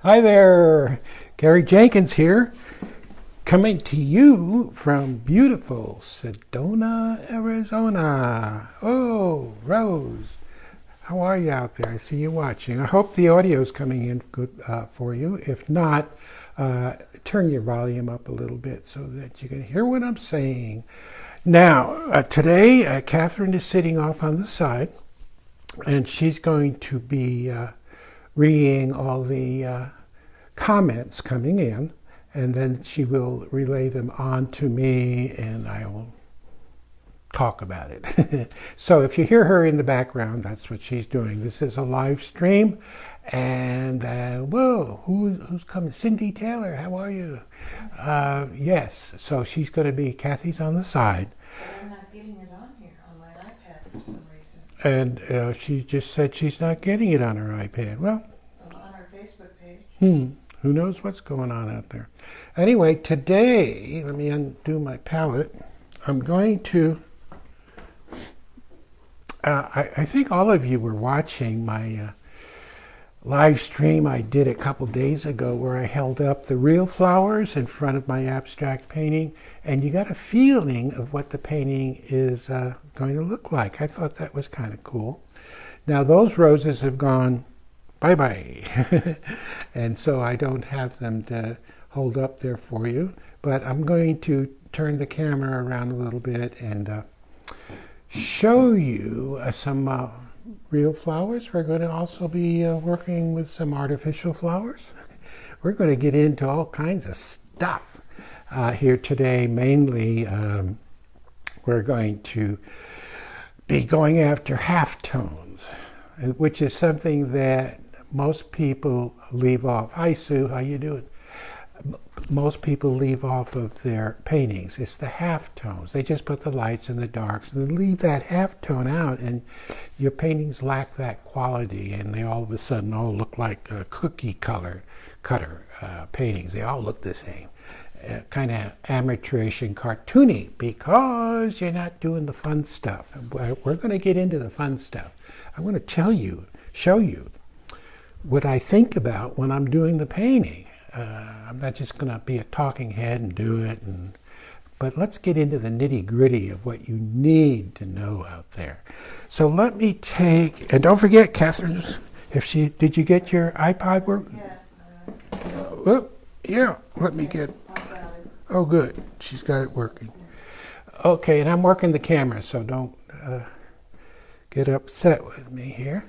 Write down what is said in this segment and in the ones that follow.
Hi there, Gary Jenkins here, coming to you from beautiful Sedona, Arizona. Oh, Rose, how are you out there? I see you watching. I hope the audio is coming in good for you. If not, turn your volume up a little bit so that you can hear what I'm saying. Now, today, Catherine is sitting off on the side, and she's going to be reading all the comments coming in, and then she will relay them on to me, and I will talk about it. So if you hear her in the background, that's what she's doing. This is a live stream, and whoa, who's coming? Cindy Taylor, how are you? Yes, so she's going to be, Kathy's on the side. I'm not getting it on here on my iPad for some reason. And she just said she's not getting it on her iPad. Well, On our Facebook page. Who knows what's going on out there? Anyway, today, let me undo my palette. I'm going to, I think all of you were watching my live stream I did a couple days ago where I held up the real flowers in front of my abstract painting, and you got a feeling of what the painting is going to look like. I thought that was kind of cool. Now those roses have gone bye-bye, and so I don't have them to hold up there for you, but I'm going to turn the camera around a little bit and show you some real flowers. We're going to also be working with some artificial flowers. We're going to get into all kinds of stuff here today. Mainly, we're going to be going after halftones, which is something that most people leave off. Hi Sue, how you doing? Most people leave off of their paintings. It's the halftones. They just put the lights and the darks and then leave that halftone out, and your paintings lack that quality, and they all of a sudden all look like cookie cutter paintings. They all look the same. Kind of amateurish and cartoony because you're not doing the fun stuff. We're going to get into the fun stuff. I want to show you what I think about when I'm doing the painting. I'm not just going to be a talking head and do it, but let's get into the nitty-gritty of what you need to know out there. So let me take, and don't forget, Catherine, did you get your iPod work? Yeah. Yeah, let me get, I got it. oh good, she's got it working. Okay, and I'm working the camera, so don't get upset with me here.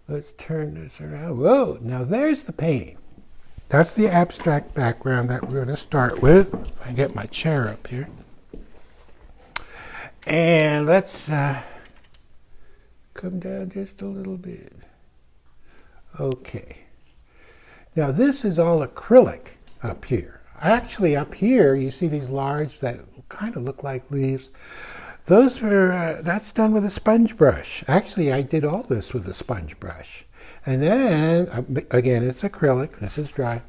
Let's turn this around. Whoa, now there's the painting. That's the abstract background that we're going to start with. If I get my chair up here. And let's come down just a little bit. Okay. Now this is all acrylic up here. Actually up here you see these large that kind of look like leaves. Those were, that's done with a sponge brush. Actually I did all this with a sponge brush. And then, again, it's acrylic, this is dry.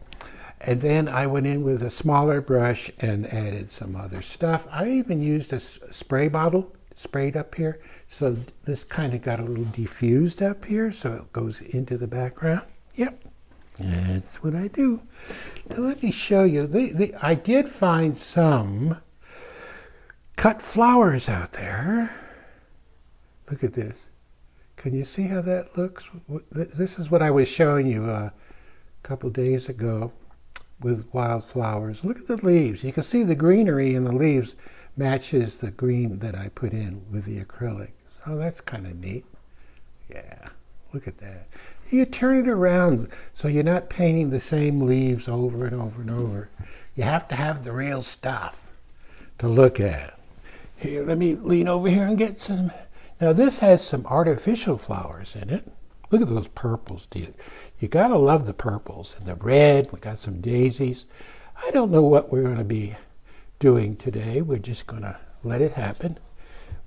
And then I went in with a smaller brush and added some other stuff. I even used a spray bottle, sprayed up here. So this kind of got a little diffused up here, so it goes into the background. Yep, that's what I do. Now let me show you. I did find some cut flowers out there. Look at this. Can you see how that looks? This is what I was showing you a couple days ago with wildflowers. Look at the leaves. You can see the greenery in the leaves matches the green that I put in with the acrylic. So that's kind of neat. Yeah, look at that. You turn it around so you're not painting the same leaves over and over and over. You have to have the real stuff to look at. Here, let me lean over here and get some. Now this has some artificial flowers in it. Look at those purples. You gotta love the purples and the red. We got some daisies. I don't know what we're going to be doing today. We're just going to let it happen.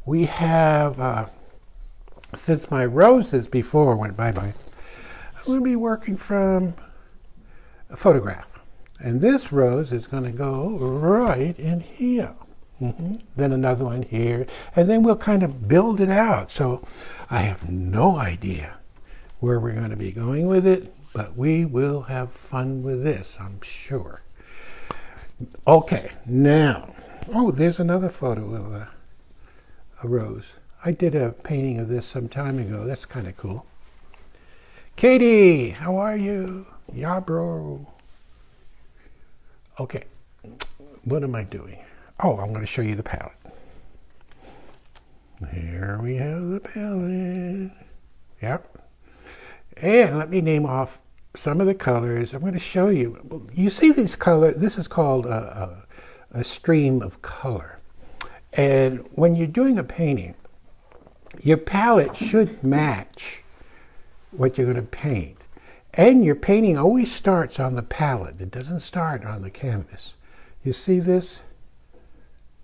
We have, since my roses before went bye-bye, I'm going to be working from a photograph. And this rose is going to go right in here. Then another one here, and then we'll kind of build it out. So I have no idea where we're going to be going with it, but we will have fun with this, I'm sure. Okay, now, oh, there's another photo of a rose. I did a painting of this some time ago. That's kind of cool. Katie, how are you? Yeah, bro. Okay, what am I doing? Oh, I'm going to show you the palette. Here we have the palette. Yep. And let me name off some of the colors. I'm going to show you. You see these colors. This is called a stream of color. And when you're doing a painting, your palette should match what you're going to paint. And your painting always starts on the palette. It doesn't start on the canvas. You see this?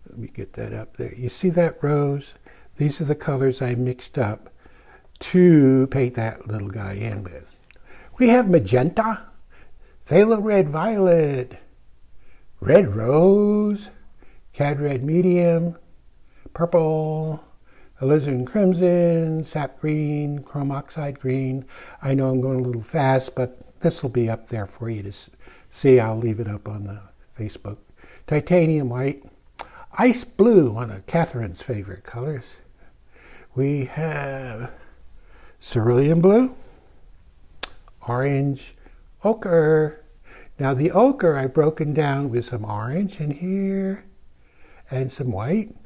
Let me get that up there. You see that rose? These are the colors I mixed up to paint that little guy in with. We have magenta, phthalo red violet, red rose, cad red medium, purple, alizarin crimson, sap green, chrome oxide green. I know I'm going a little fast, but this will be up there for you to see. I'll leave it up on the Facebook. Titanium white, ice blue, one of Catherine's favorite colors. We have cerulean blue, orange, ochre. Now the ochre I've broken down with some orange in here and some white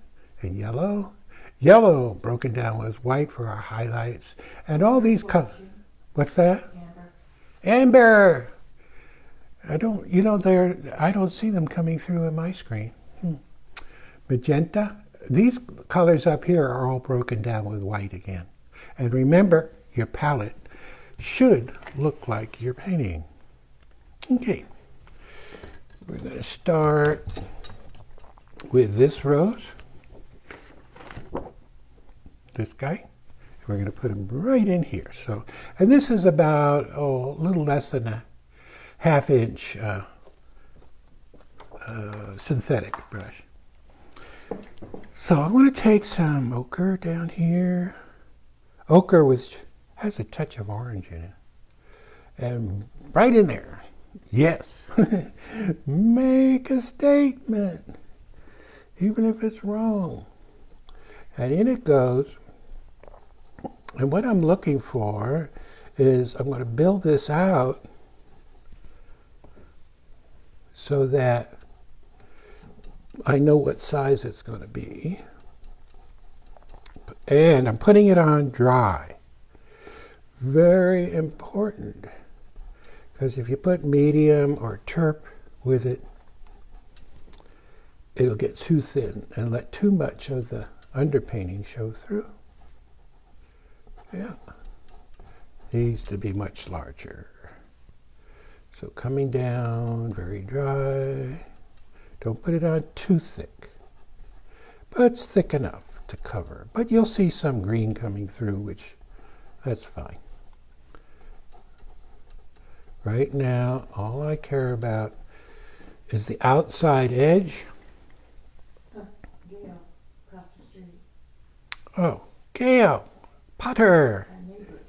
and yellow. Yellow broken down with white for our highlights. And all these colors. What's that? Amber. I don't, I don't see them coming through on my screen. Magenta. These colors up here are all broken down with white again. And remember, your palette should look like you're painting. Okay. We're going to start with this rose. This guy. We're going to put him right in here. So, and this is about a little less than a half-inch synthetic brush. So I'm going to take some ochre down here. Ochre which has a touch of orange in it. And right in there. Yes. Make a statement. Even if it's wrong. And in it goes. And what I'm looking for is I'm going to build this out so that I know what size it's going to be. And I'm putting it on dry. Very important. Because if you put medium or terp with it, it'll get too thin and let too much of the underpainting show through. Yeah. Needs to be much larger. So coming down, very dry. Don't put it on too thick. But it's thick enough to cover. But you'll see some green coming through, which that's fine. Right now, all I care about is the outside edge. Gail, across the street. Oh, Gail Potter. My neighbor.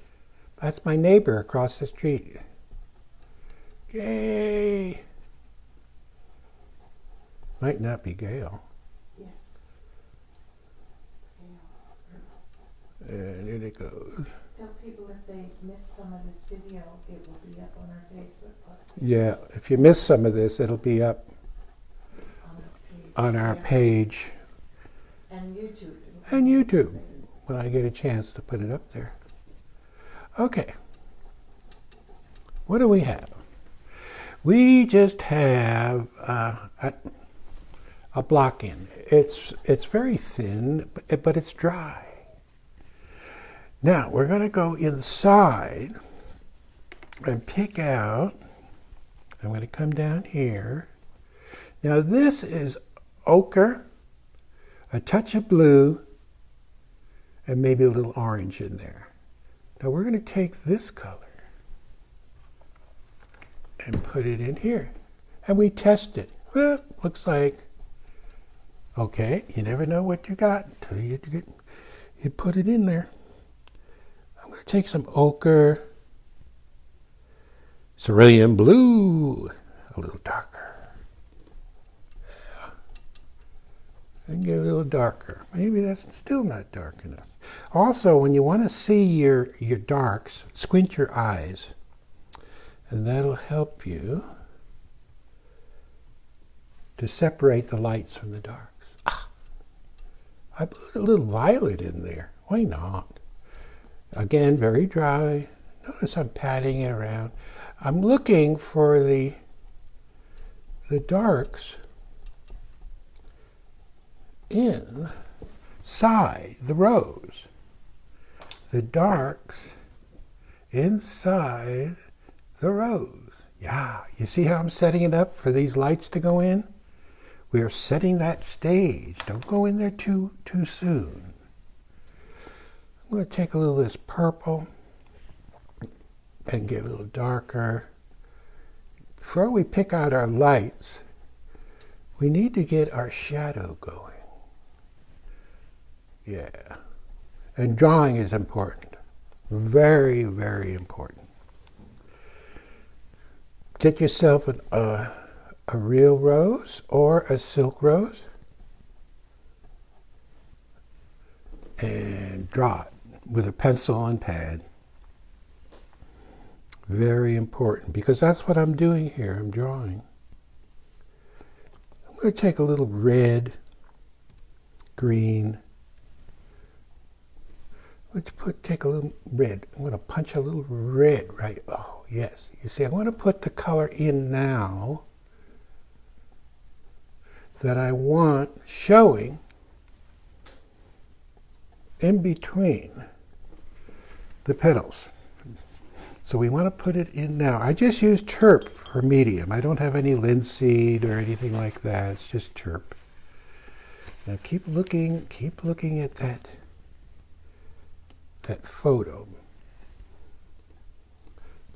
That's my neighbor across the street. Gay. Might not be Gail. Yes. It's Gail. And in it goes. Tell people if they missed some of this video, it will be up on our Facebook page. Yeah, if you miss some of this, it'll be up On on our Yeah. page And YouTube. and YouTube when I get a chance to put it up there. Okay. What do we have? We just have a block in. It's very thin, but it's dry. Now we're going to go inside and pick out. I'm going to come down here. Now this is ochre, a touch of blue, and maybe a little orange in there. Now we're going to take this color and put it in here. And we test it. Well, looks like, okay, you never know what you got until you put it in there. I'm going to take some ochre Cerulean blue, a little darker. Yeah. And get a little darker. Maybe that's still not dark enough. Also, when you want to see your darks, squint your eyes. And that'll help you to separate the lights from the darks. Ah, I put a little violet in there. Why not? Again, very dry. Notice I'm patting it around. I'm looking for the darks inside the rose. The darks inside the rose. Yeah, you see how I'm setting it up for these lights to go in? We are setting that stage. Don't go in there too soon. I'm going to take a little of this purple and get a little darker. Before we pick out our lights, we need to get our shadow going. Yeah. And drawing is important. Very, very important. Get yourself a real rose or a silk rose and draw it with a pencil and pad. Very important, because that's what I'm doing here. I'm drawing. I'm going to take a little red, green. Let's take a little red. I'm going to punch a little red right. Oh, yes. You see, I want to put the color in now that I want showing in between the petals. So we want to put it in now. I just use Chirp for medium. I don't have any linseed or anything like that. It's just Chirp. Now keep looking at that photo.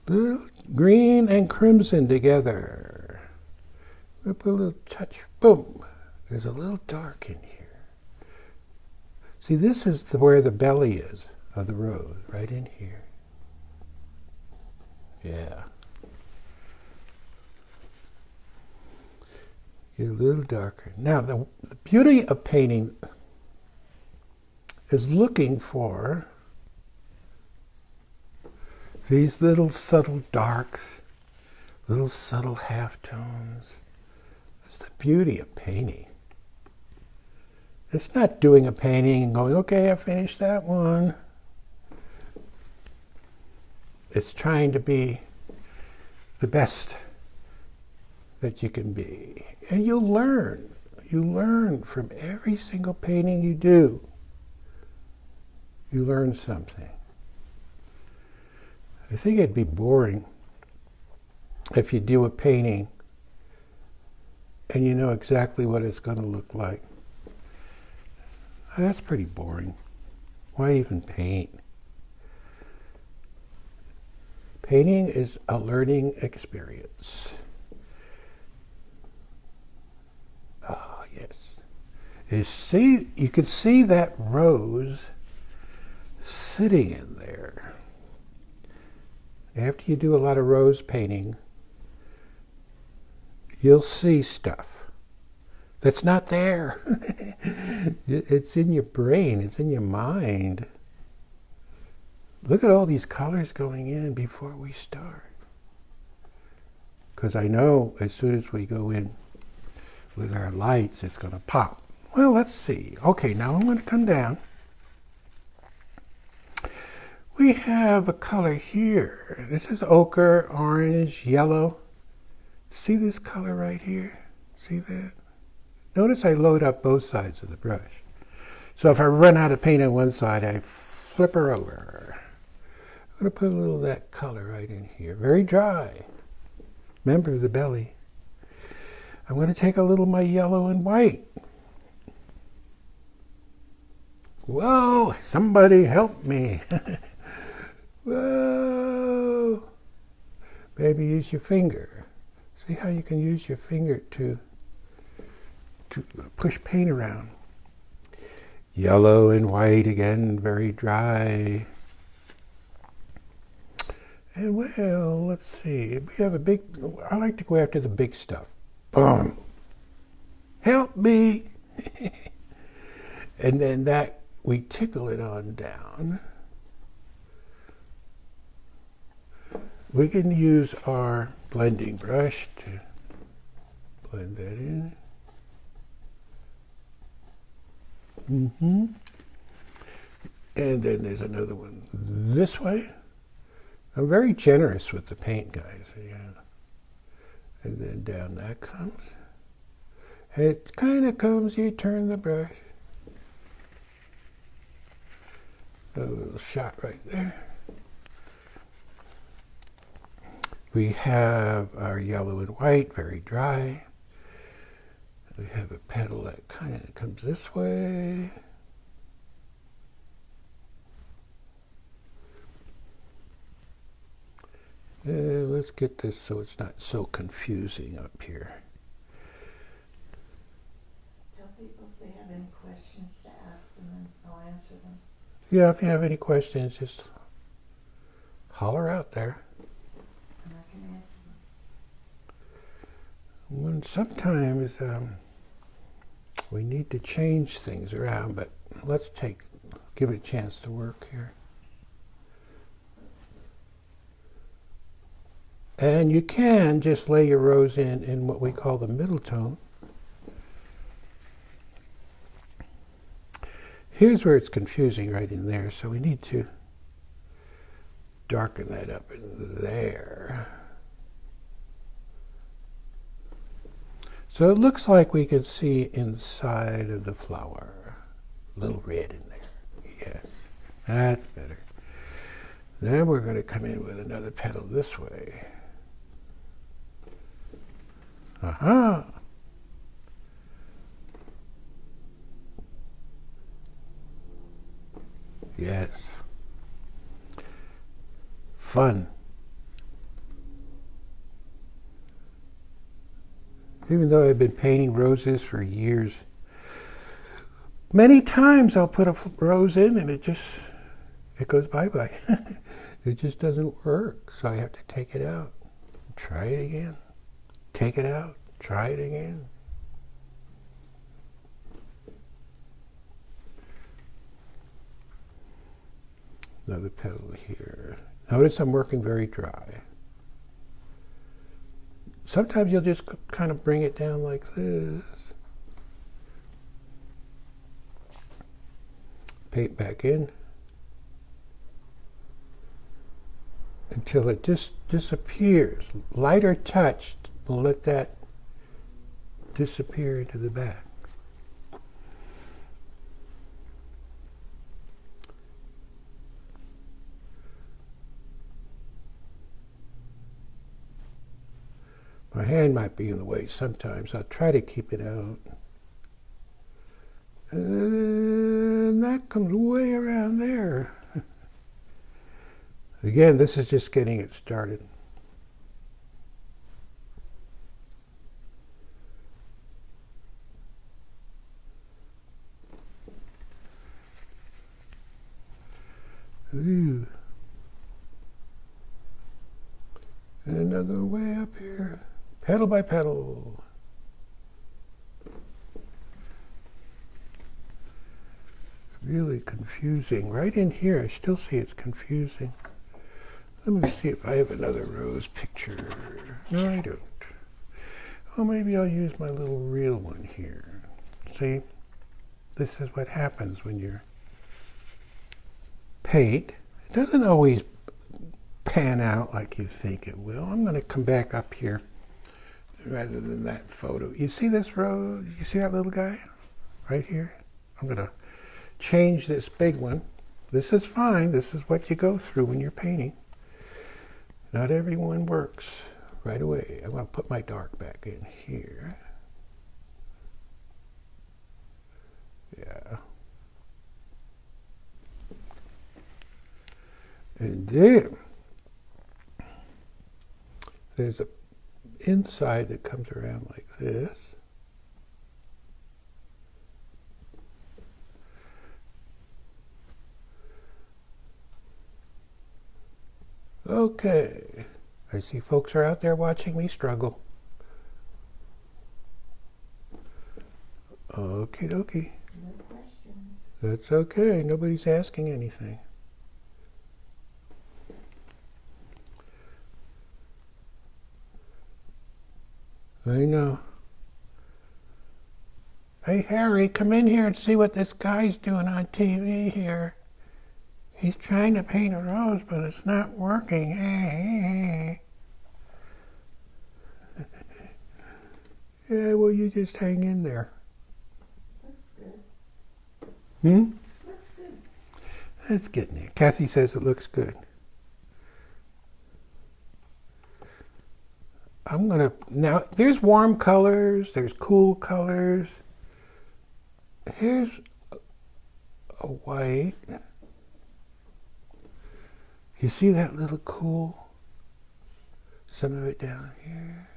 Little green and crimson together. We'll put a little touch. Boom. There's a little dark in here. See, this is where the belly is of the rose, right in here. Yeah. Get a little darker. Now, the beauty of painting is looking for these little subtle darks, little subtle halftones. That's the beauty of painting. It's not doing a painting and going, okay, I finished that one. It's trying to be the best that you can be. And you'll learn. You learn from every single painting you do. You learn something. I think it'd be boring if you do a painting and you know exactly what it's going to look like. That's pretty boring. Why even paint? Painting is a learning experience. Oh, yes. You can see that rose sitting in there. After you do a lot of rose painting, you'll see stuff that's not there. It's in your brain. It's in your mind. Look at all these colors going in before we start. Because I know as soon as we go in with our lights, it's going to pop. Well, let's see. Okay, now I'm going to come down. We have a color here. This is ochre, orange, yellow. See this color right here? See that? Notice I load up both sides of the brush. So if I run out of paint on one side, I flip her over. I'm going to put a little of that color right in here. Very dry. Remember the belly. I'm going to take a little of my yellow and white. Whoa, somebody help me. Whoa. Maybe use your finger. See how you can use your finger to push paint around. Yellow and white again, very dry. And well, let's see. We have a big, I like to go after the big stuff. Boom. Help me. And then that, we tickle it on down. We can use our blending brush to blend that in. And then there's another one this way. I'm very generous with the paint, guys. Yeah. And then down that comes. It kind of comes, you turn the brush. A little shot right there. We have our yellow and white, very dry. We have a petal that kind of comes this way. Let's get this so it's not so confusing up here. Tell people if they have any questions to ask them and I'll answer them. Yeah, if you have any questions, just holler out there. And I can answer them. When sometimes we need to change things around, but let's give it a chance to work here. And you can just lay your rose in what we call the middle tone. Here's where it's confusing right in there, so we need to darken that up in there. So it looks like we can see inside of the flower. A little red in there. Yes, that's better. Then we're going to come in with another petal this way. Aha! Yes. Fun. Even though I've been painting roses for years, many times I'll put a rose in and it goes bye-bye. It just doesn't work, so I have to take it out. Try it again. Take it out. Try it again. Another petal here. Notice I'm working very dry. Sometimes you'll just kind of bring it down like this. Paint back in. Until it just disappears. Lighter touch will let that disappear into the back. My hand might be in the way sometimes. I'll try to keep it out. And that comes way around there. Again, this is just getting it started. Ooh. And another way up here, petal by petal. Really confusing. Right in here, I still see it's confusing. Let me see if I have another rose picture. No, I don't. Oh, maybe I'll use my little real one here. See, this is what happens when you paint. It doesn't always pan out like you think it will. I'm going to come back up here rather than that photo. You see this rose? You see that little guy right here? I'm going to change this big one. This is fine. This is what you go through when you're painting. Not everyone works right away. I'm going to put my dark back in here. Yeah. And then there's a inside that comes around like this. Okay. I see folks are out there watching me struggle. Okie dokie. No questions. That's okay. Nobody's asking anything. I know. Hey, Harry, come in here and see what this guy's doing on TV here. He's trying to paint a rose, but it's not working. Yeah, well, you just hang in there. Looks good. Hmm? Looks good. It's getting there. Kathy says it looks good. I'm gonna, now, there's warm colors, there's cool colors. Here's a white. You see that little cool? Some of it down here.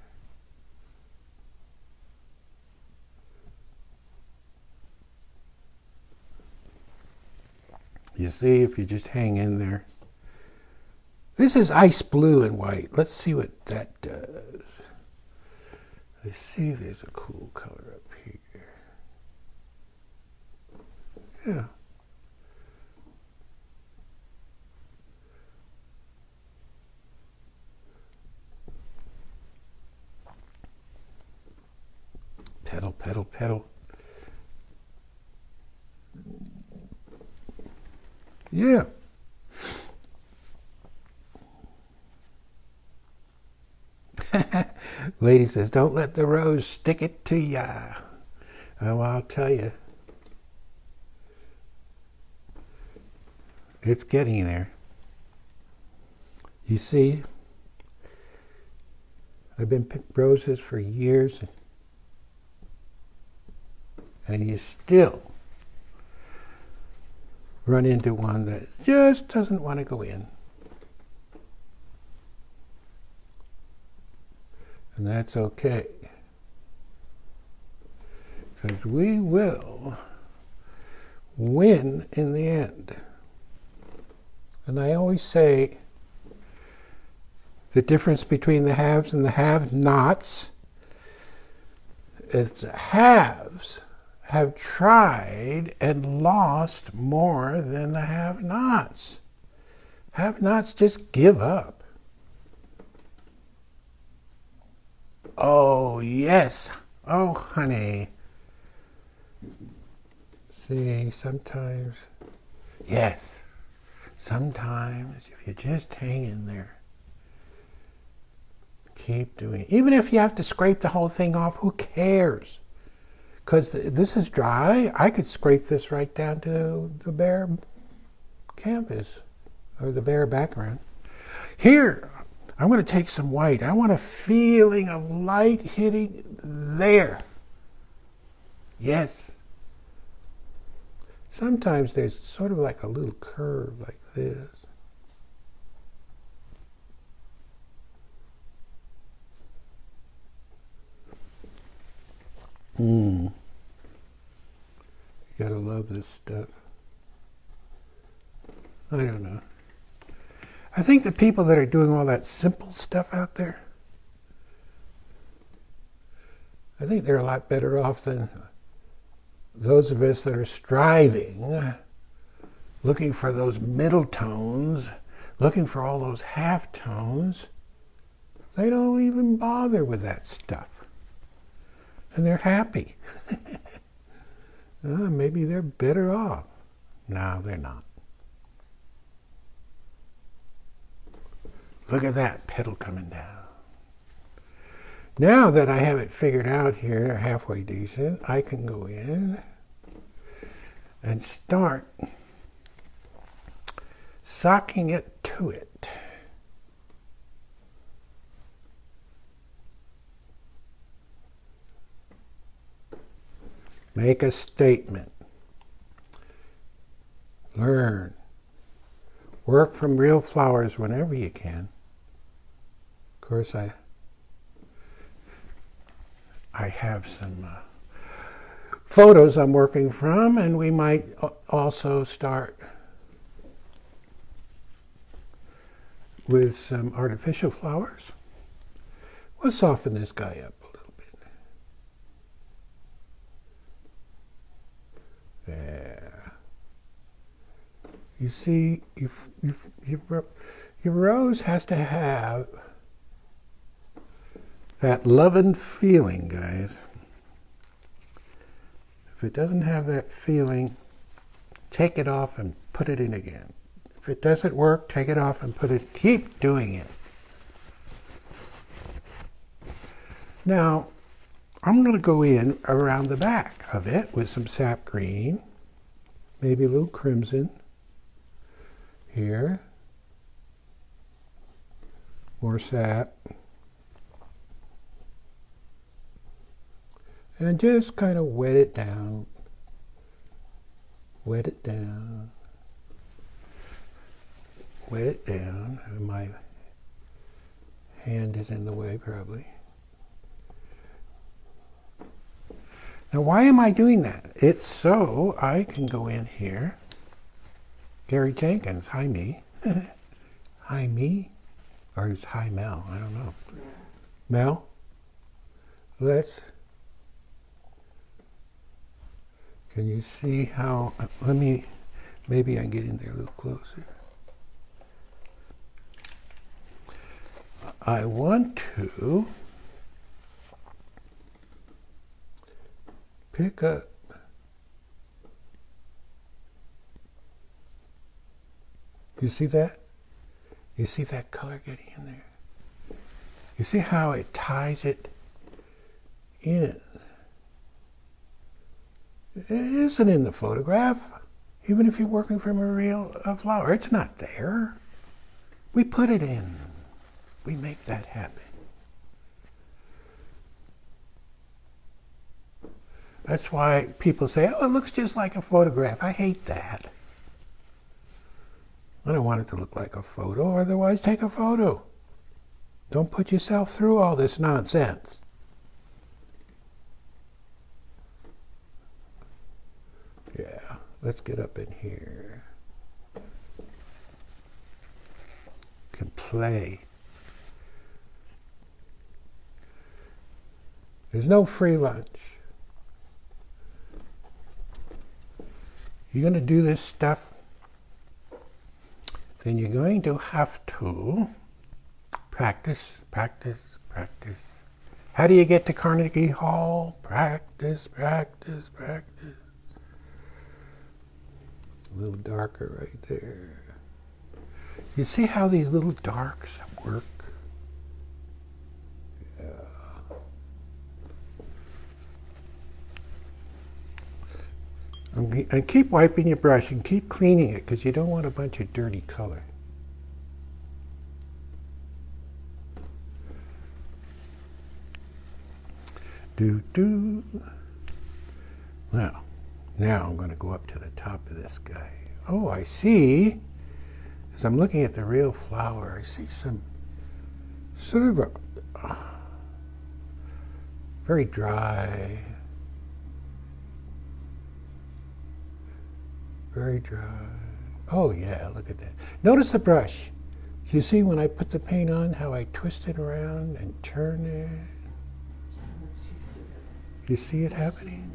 You see, if you just hang in there. This is ice blue and white. Let's see what that does. I see there's a cool color up here. Yeah. Petal, petal, petal. Yeah. Lady says, don't let the rose stick it to ya. Oh, I'll tell you. It's getting there. You see, I've been picking roses for years, and you still run into one that just doesn't want to go in. And that's okay, because we will win in the end. And I always say the difference between the haves and the have-nots is the haves have tried and lost more than the have-nots. Have-nots just give up. Oh, yes. Oh, honey. See, sometimes, yes, sometimes if you just hang in there, keep doing it. Even if you have to scrape the whole thing off, who cares? Because this is dry. I could scrape this right down to the bare canvas or the bare background. Here, I'm going to take some white. I want a feeling of light hitting there. Yes. Sometimes there's sort of like a little curve like this. You gotta love this stuff. I don't know. I think the people that are doing all that simple stuff out there, I think they're a lot better off than those of us that are striving, looking for those middle tones, looking for all those half tones. They don't even bother with that stuff. And they're happy. Maybe they're better off. No, they're not. Look at that petal coming down. Now that I have it figured out here, halfway decent, I can go in and start socking it to it. Make a statement. Learn. Work from real flowers whenever you can. Of course, I have some photos I'm working from, and we might also start with some artificial flowers. We'll soften this guy up a little bit. There. You see, your rose has to have that loving feeling, guys. If it doesn't have that feeling, take it off and put it in again. If it doesn't work, take it off and put it, keep doing it. Now, I'm going to go in around the back of it with some sap green, maybe a little crimson here, more sap, and just kind of wet it down, wet it down, wet it down. My hand is in the way probably. Now, why am I doing that? It's so I can go in here. Gary Jenkins, hi me. Hi me? Or it's hi Mel, I don't know. Yeah. Mel, can you see how, maybe I can get in there a little closer. I want to pick up you see that? You see that color getting in there? You see how it ties it in? It isn't in the photograph. Even if you're working from a flower, it's not there. We put it in. We make that happen. That's why people say, oh, it looks just like a photograph. I hate that. I don't want it to look like a photo, otherwise take a photo. Don't put yourself through all this nonsense. Yeah, let's get up in here. Can play. There's no free lunch. You're going to do this stuff, then you're going to have to practice, practice, practice. How do you get to Carnegie Hall? Practice, practice, practice. A little darker right there. You see how these little darks work? Yeah. And keep wiping your brush and keep cleaning it because you don't want a bunch of dirty color. Do. Now I'm going to go up to the top of this guy. Oh, I see. As I'm looking at the real flower, I see some sort of a very dry, very dry. Oh yeah, look at that. Notice the brush. You see when I put the paint on how I twist it around and turn it? You see it happening?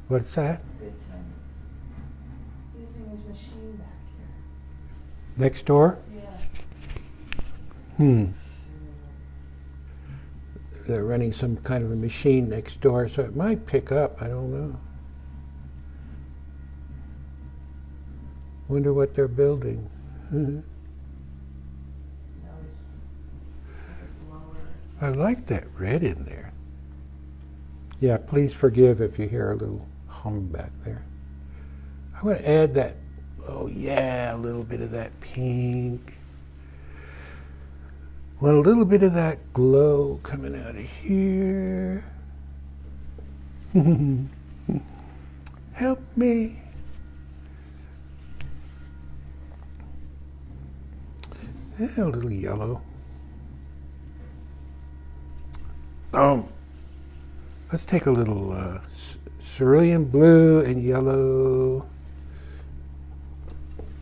What's that? Using his machine back here. Next door? Yeah. They're running some kind of a machine next door, so it might pick up. I don't know. Wonder what they're building. I like that red in there. Yeah, please forgive if you hear a little hum back there. I'm going to add that, oh yeah, a little bit of that pink. Want a little bit of that glow coming out of here. Help me. Yeah, a little yellow. Let's take a little cerulean blue and yellow.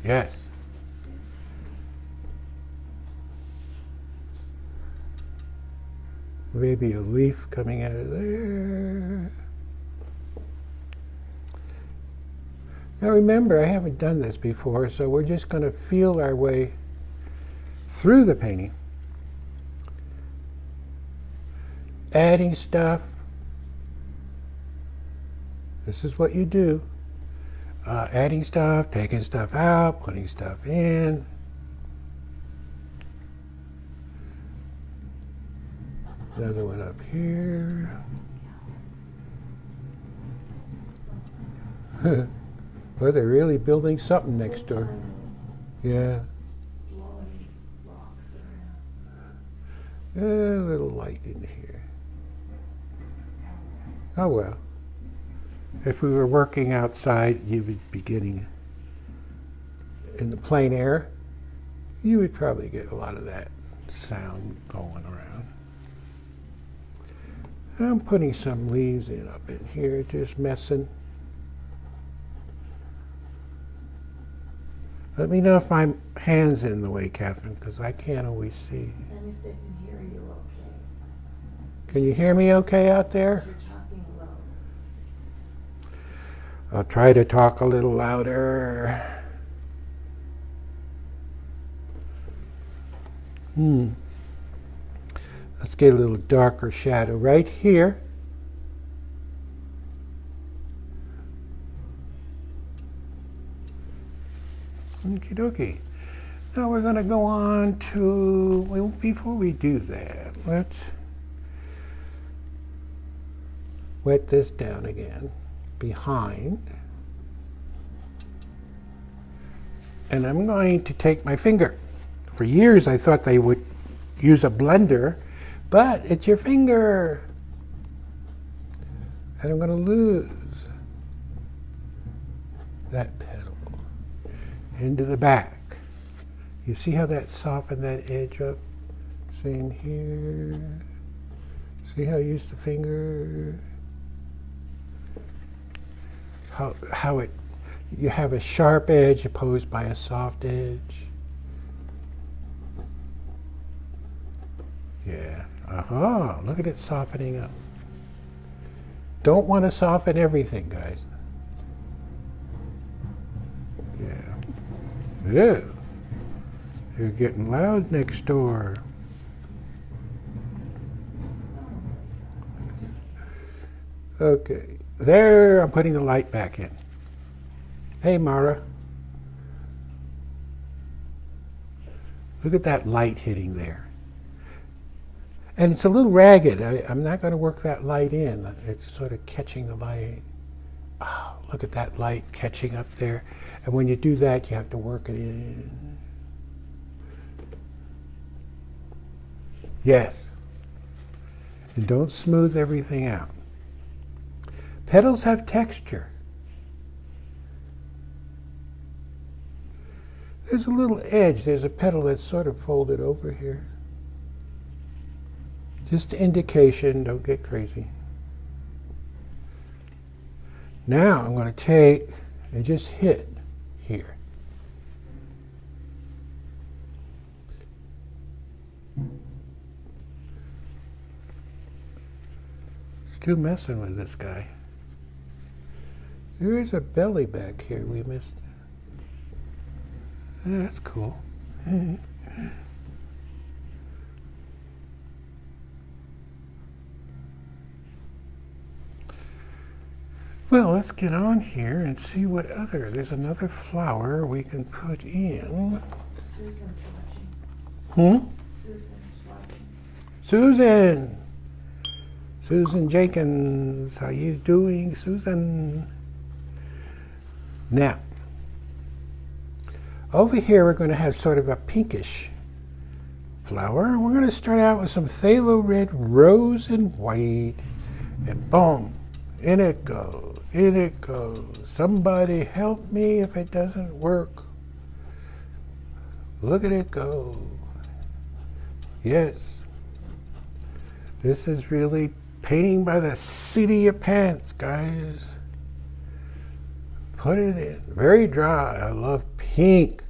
Yes. Maybe a leaf coming out of there. Now remember, I haven't done this before, so we're just going to feel our way through the painting. Adding stuff. This is what you do. Adding stuff, taking stuff out, putting stuff in. Another one up here. Well, they're really building something next door. Yeah. Blowing rocks A around. little light in here. Oh well. If we were working outside, you would be getting in the plain air. You would probably get a lot of that sound going around. I'm putting some leaves in up in here, just messing. Let me know if my hand's in the way, Catherine, because I can't always see. And if they can hear you okay. Can you hear me okay out there? You're talking low. I'll try to talk a little louder. Let's get a little darker shadow right here. Okie dokie. Now we're going to go on to, well, before we do that, let's wet this down again behind. And I'm going to take my finger. For years I thought they would use a blender, but it's your finger. And I'm going to lose that petal into the back. You see how that softened that edge up? Same here. See how I use the finger? How it, you have a sharp edge opposed by a soft edge. Yeah. Aha, look at it softening up. Don't want to soften everything, guys. Yeah. Ew. You're getting loud next door. Okay. There, I'm putting the light back in. Hey, Mara. Look at that light hitting there. And it's a little ragged. I'm not going to work that light in. It's sort of catching the light. Oh, look at that light catching up there. And when you do that, you have to work it in. Yes. And don't smooth everything out. Petals have texture. There's a little edge. There's a petal that's sort of folded over here. Just indication, don't get crazy. Now I'm going to take and just hit here. Still messing with this guy. There is a belly back here we missed. That's cool. Well, let's get on here and see what other. There's another flower we can put in. Susan's watching. Susan's watching. Susan! Susan Jenkins, how you doing, Susan? Now, over here we're going to have sort of a pinkish flower. We're going to start out with some phthalo red, rose and white, and boom, in it goes, in it goes. Somebody help me if it doesn't work. Look at it go. Yes, this is really painting by the seat of your pants, guys. Put it in. Very dry. I love pink.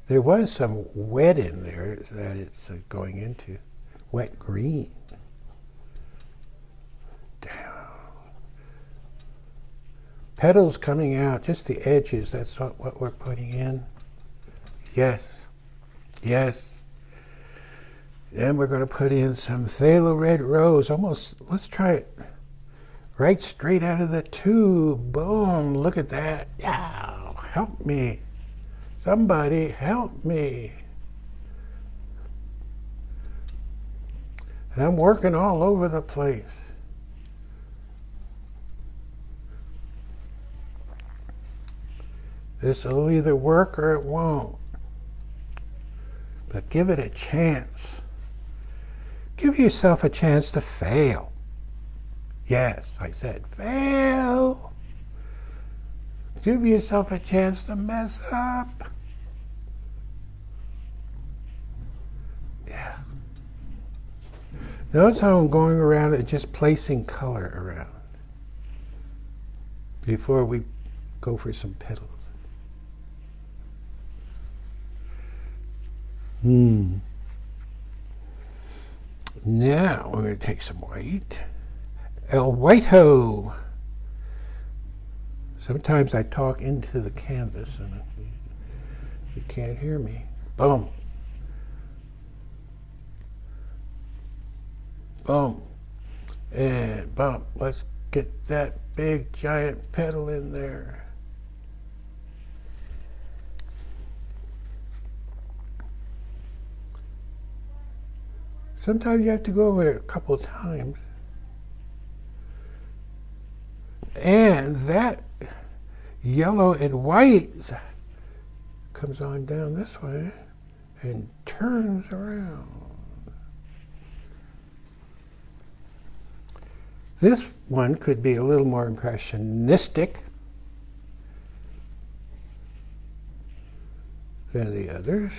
There was some wet in there that it's going into. wet green. Down. Petals coming out, just the edges, that's what we're putting in. Yes, yes. Then we're going to put in some phthalo red rose, almost, let's try it right straight out of the tube. Boom, look at that. Yeah, help me. Somebody help me. And I'm working all over the place. This will either work or it won't. But give it a chance. Give yourself a chance to fail. Yes, I said fail. Give yourself a chance to mess up. Yeah. Notice how I'm going around and just placing color around before we go for some petals. Now we're going to take some white. El White-Ho. Sometimes I talk into the canvas and you can't hear me. Boom. Boom. And bump. Let's get that big giant petal in there. Sometimes you have to go over it a couple of times. And that yellow and white comes on down this way and turns around. This one could be a little more impressionistic than the others.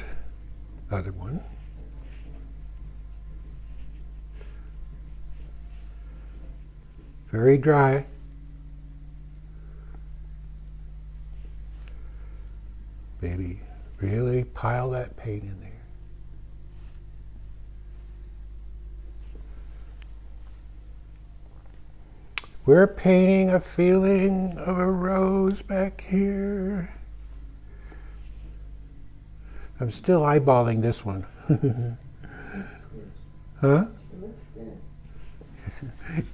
Other one. Very dry. Maybe really pile that paint in there. We're painting a feeling of a rose back here. I'm still eyeballing this one. Huh? It looks good.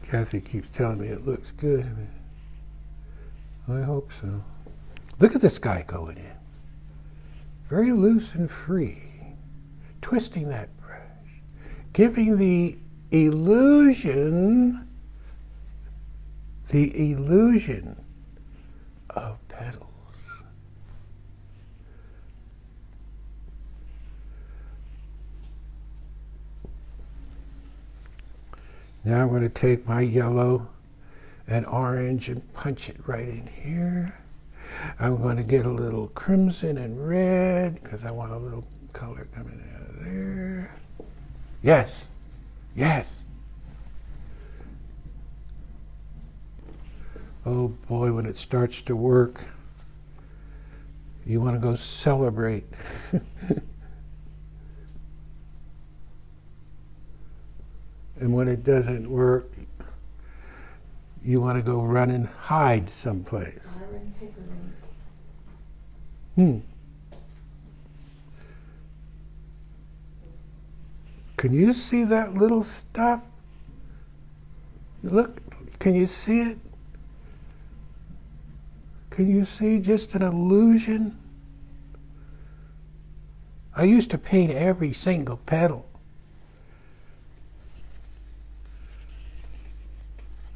Kathy keeps telling me it looks good. I hope so. Look at this guy going in. Very loose and free. Twisting that brush. Giving the illusion of petals. Now I'm going to take my yellow and orange and punch it right in here. I'm going to get a little crimson and red because I want a little color coming out of there. Yes, yes. Oh boy, when it starts to work, you want to go celebrate. And when it doesn't work, you want to go run and hide someplace. Iron Pickering. Can you see that little stuff? Look, can you see it? Can you see just an illusion? I used to paint every single petal.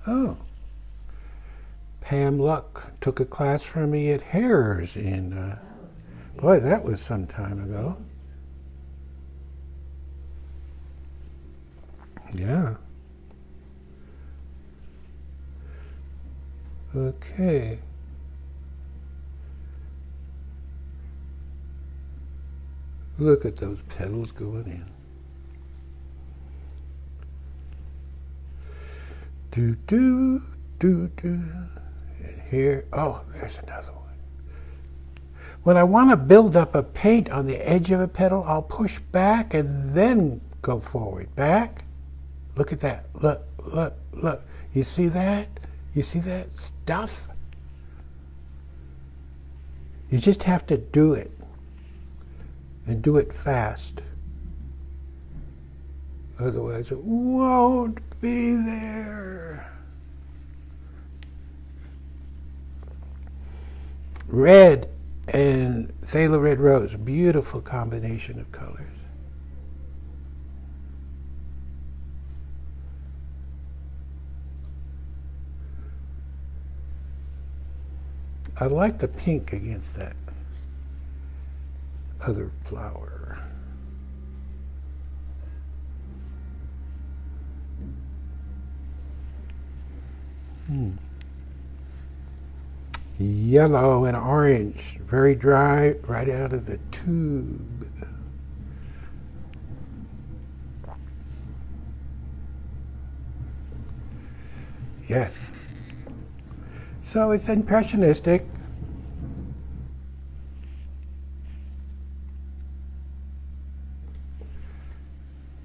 Oh. Pam Luck took a class from me at Harrah's in, boy, that was some time ago. Yeah. Okay. Look at those petals going in. Do, do, do, do. And here, oh, there's another one. When I want to build up a paint on the edge of a petal, I'll push back and then Go forward. Back. Look at that. Look, look, look. You see that? You see that stuff? You just have to do it. And do it fast. Otherwise, it won't be there. Red and Phthalo Red Rose, beautiful combination of colors. I like the pink against that other flower. Yellow and orange, very dry, right out of the tube. Yes. So it's impressionistic.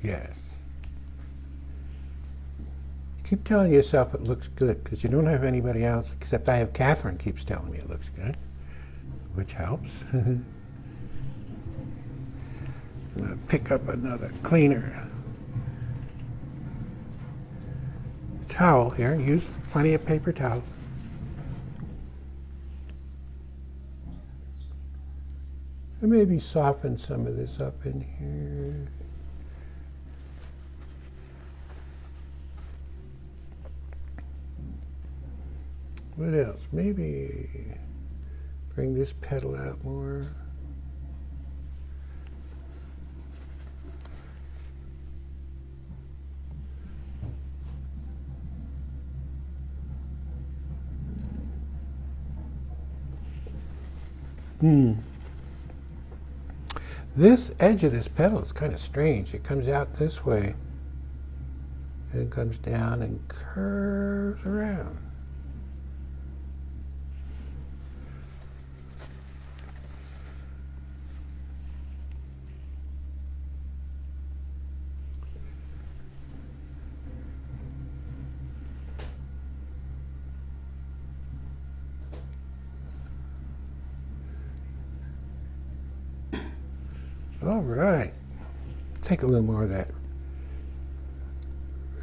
Yes. Keep telling yourself it looks good because you don't have anybody else except I have Catherine keeps telling me it looks good, which helps. I'm gonna pick up another cleaner towel here. Use plenty of paper towel. And maybe soften some of this up in here. What else? Maybe bring this petal out more. This edge of this petal is kind of strange. It comes out this way and comes down and curves around. All right, take a little more of that,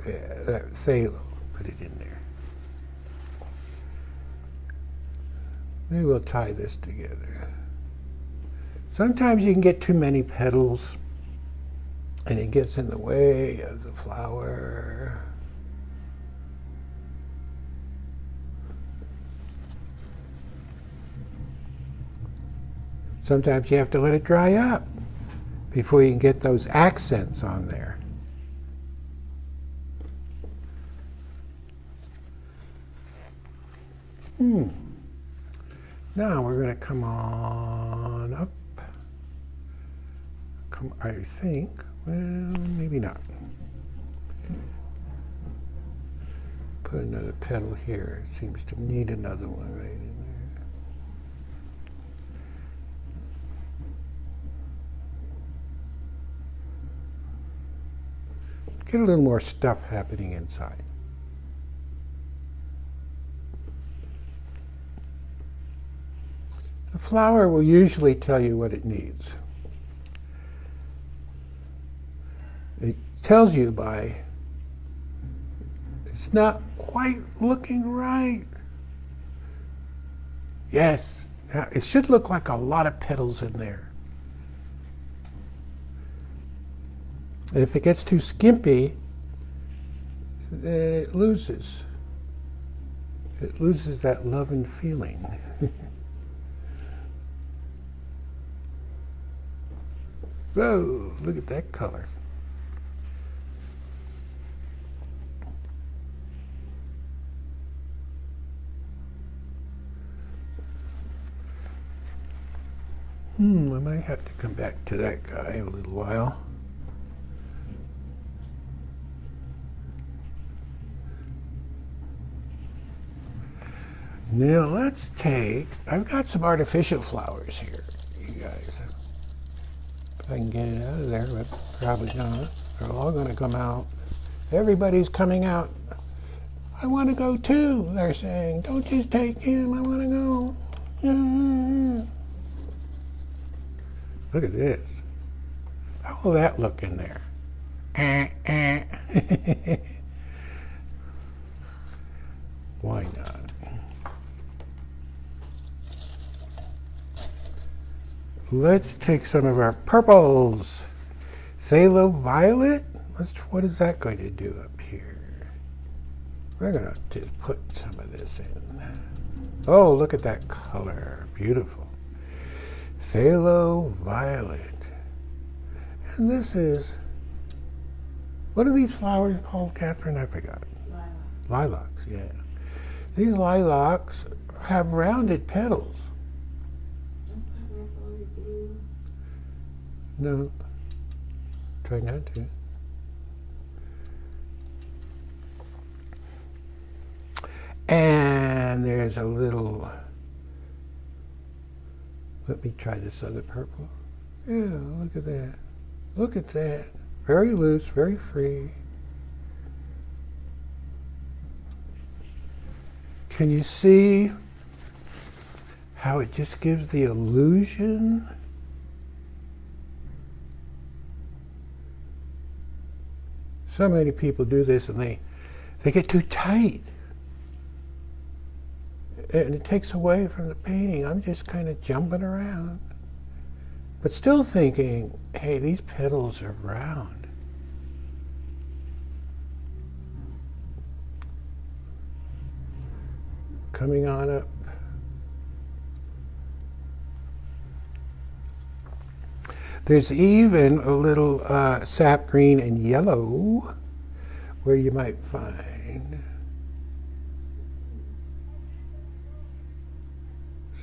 that phthalo, put it in there. Maybe we'll tie this together. Sometimes you can get too many petals and it gets in the way of the flower. Sometimes you have to let it dry up before you can get those accents on there. Now we're going to come on up. I think, well, maybe not. Put another petal here. It seems to need another one right in there. Get a little more stuff happening inside. The flower will usually tell you what it needs. It tells you by, it's not quite looking right. Yes, now, it should look like a lot of petals in there. If it gets too skimpy, then it loses. It loses that love and feeling. Whoa, look at that color. I might have to come back to that guy in a little while. Now let's take, I've got some artificial flowers here, you guys. If I can get it out of there, but probably not. They're all going to come out. Everybody's coming out. I want to go too, they're saying. Don't just take him, I want to go. Look at this. How will that look in there? Why not? Let's take some of our purples. Phthalo violet. What is that going to do up here? We're going to just put some of this in. Oh, look at that color. Beautiful. Phthalo violet. And this is, what are these flowers called, Catherine? I forgot. Lilacs, yeah. These lilacs have rounded petals. No. Try not to. And there's a little, let me try this other purple. Yeah, look at that. Look at that. Very loose, very free. Can you see how it just gives the illusion? So many people do this and they get too tight. And it takes away from the painting. I'm just kind of jumping around. But still thinking, hey, these petals are round. Coming on up. There's even a little sap green and yellow where you might find.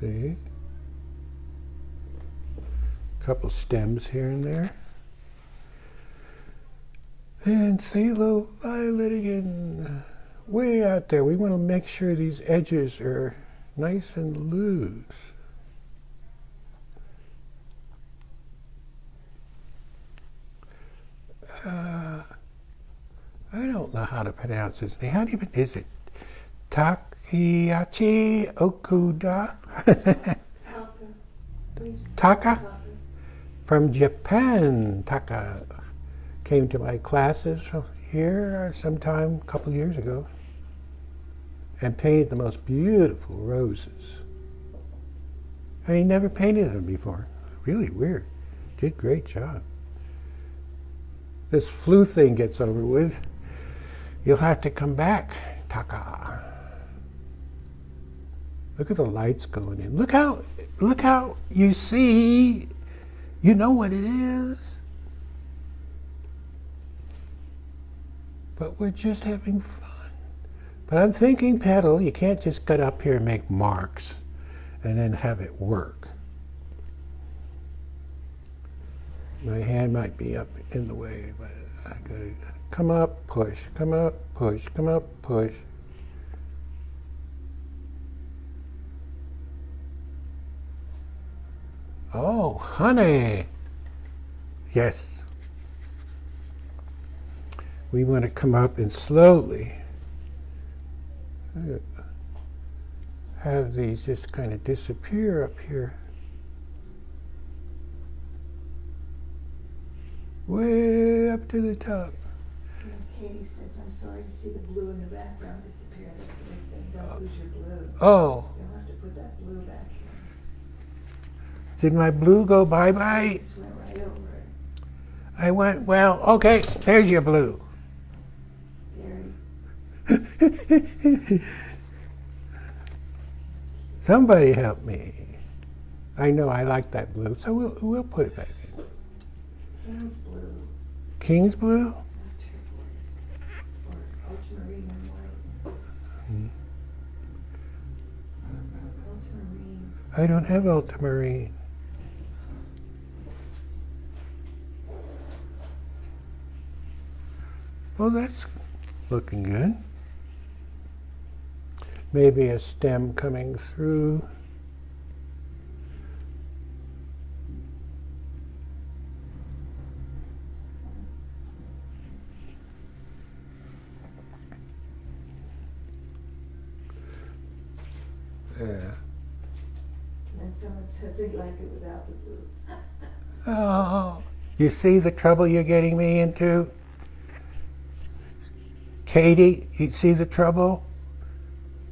See? A couple stems here and there. And phthalo violet again. Way out there. We want to make sure these edges are nice and loose. I don't know how to pronounce his name. How do you, is it Takeachi Okuda? Taka? From Japan. Taka came to my classes here sometime a couple years ago and painted the most beautiful roses. I mean, never painted them before. Really weird. Did a great job. This flu thing gets over with, you'll have to come back, Taka. Look at the lights going in. Look how you see, you know what it is. But we're just having fun. But I'm thinking petal, you can't just get up here and make marks and then have it work. My hand might be up in the way, but I gotta come up, push, come up, push, come up, push. Oh, honey. Yes. We want to come up and slowly have these just kind of disappear up here. Way up to the top. Katie said, I'm sorry to see the blue in the background disappear. That's what they said, don't lose your blue. Oh. You'll have to put that blue back in. Did my blue go bye-bye? It just went right over it. I went, well, okay, there's your blue. Gary. Somebody help me. I know I like that blue, so we'll put it back in. King's blue. King's blue? Not turquoise. Or ultramarine and white. Ultramarine. I don't have ultramarine. Well, that's looking good. Maybe a stem coming through. says he'd like it without the blue. Oh, you see the trouble you're getting me into? Katie, you see the trouble?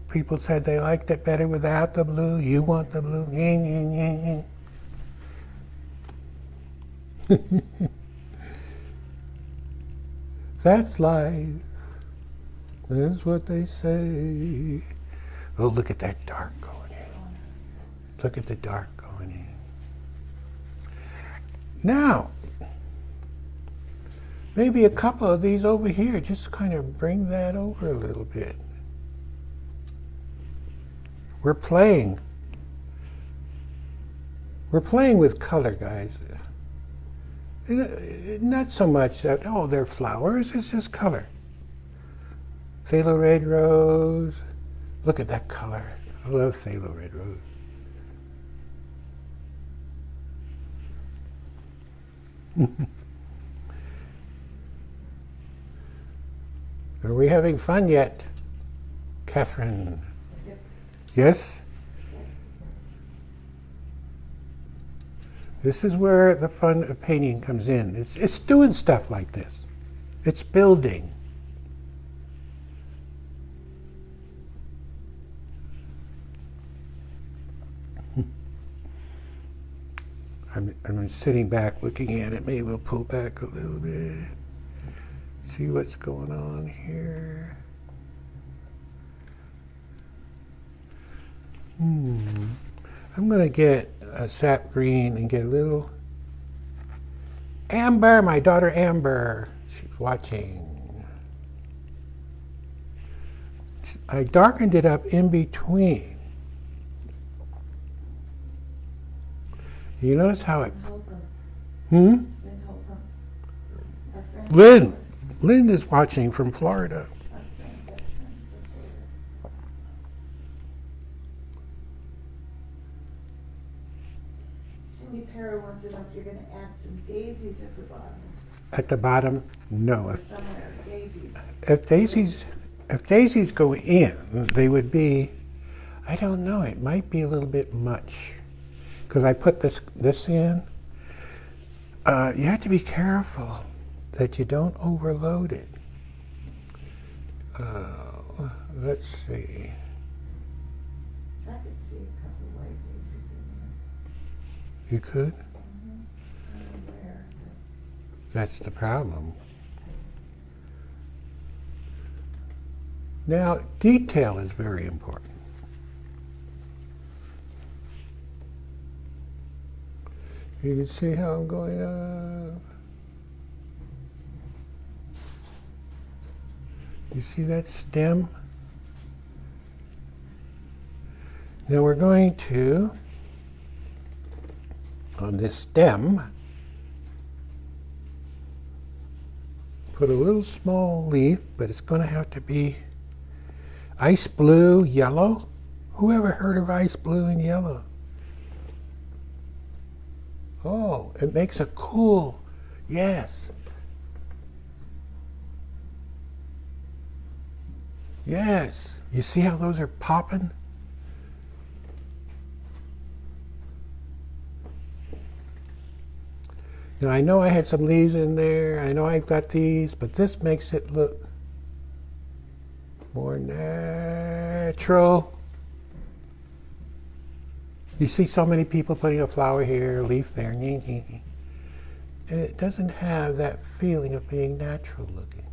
People said they liked it better without the blue. You want the blue. That's life. That's what they say. Oh, look at that dark going in. Look at the dark going in. Now, maybe a couple of these over here, just kind of bring that over a little bit. We're playing. We're playing with color, guys. Not so much that, oh, they're flowers, it's just color. Phthalo red rose. Look at that color. I love phthalo red rose. Are we having fun yet, Catherine? Yep. Yes? This is where the fun of painting comes in. It's doing stuff like this. It's building. I'm sitting back looking at it. Maybe we'll pull back a little bit. See what's going on here. I'm going to get a sap green and get a little Amber, my daughter Amber. She's watching. I darkened it up in between. You notice how it... Lynn Holcomb. Our friend. Lynn! Lynn is watching from Florida. Our friend, best friend from Florida. Cindy Perro wants to know if you're going to add some daisies at the bottom. At the bottom, no. Or somewhere, daisies. If daisies go in, they would be, I don't know, it might be a little bit much. Because I put this in. You have to be careful that you don't overload it. Let's see. I could see a couple of white daisies in there. You could? I don't know where. That's the problem. Now, detail is very important. You can see how I'm going up. You see that stem? Now we're going to, on this stem, put a little small leaf, but it's going to have to be ice blue, yellow. Who ever heard of ice blue and yellow? Oh, it makes a cool, yes. Yes. You see how those are popping? Now I know I had some leaves in there. I know I've got these, but this makes it look more natural. You see so many people putting a flower here, a leaf there, and it doesn't have that feeling of being natural looking.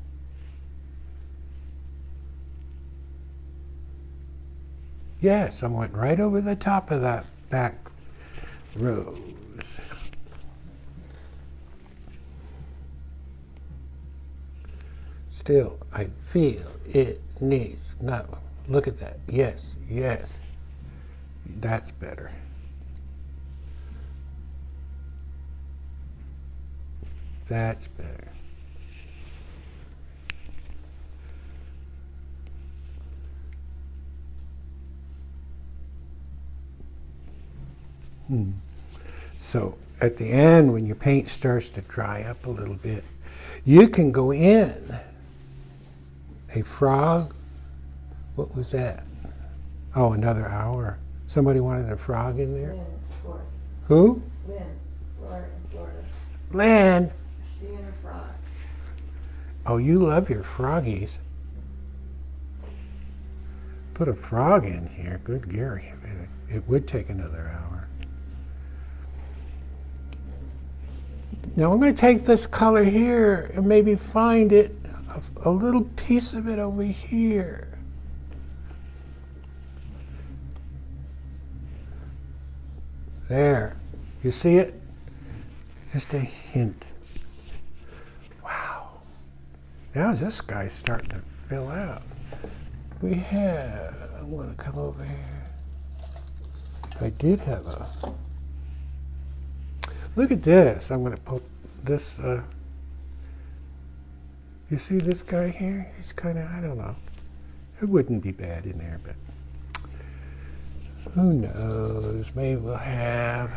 Yes, I went right over the top of that back rose. Still, I feel it needs, no, look at that, yes, yes. That's better. That's better. So at the end, when your paint starts to dry up a little bit, you can go in a frog. What was that? Oh, another hour. Somebody wanted a frog in there? Yeah. for us. Who? Lynn, Florida, in Florida. Lynn. She and her frogs. Oh, you love your froggies. Put a frog in here. Good Gary. It would take another hour. Now I'm going to take this color here and maybe find it, a little piece of it over here. There. You see it? Just a hint. Wow. Now this guy's starting to fill out. We have, I want to come over here. I did have a, look at this. I'm going to put this, you see this guy here? He's kind of, I don't know. It wouldn't be bad in there, but who knows? Maybe we'll have,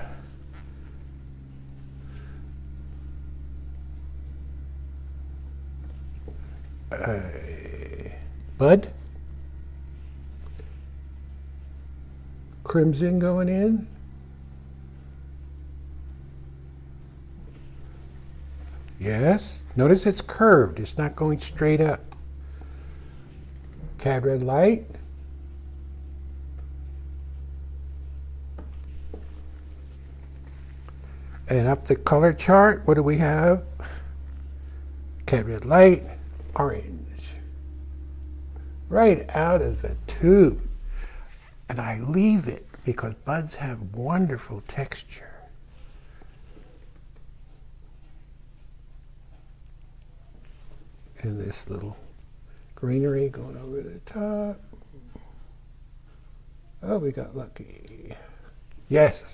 bud? Crimson going in. Yes. Notice it's curved. It's not going straight up. Cad red light. And up the color chart, what do we have? Cad red light, orange. Right out of the tube. And I leave it because buds have wonderful texture. And this little greenery going over the top. Oh, we got lucky. Yes,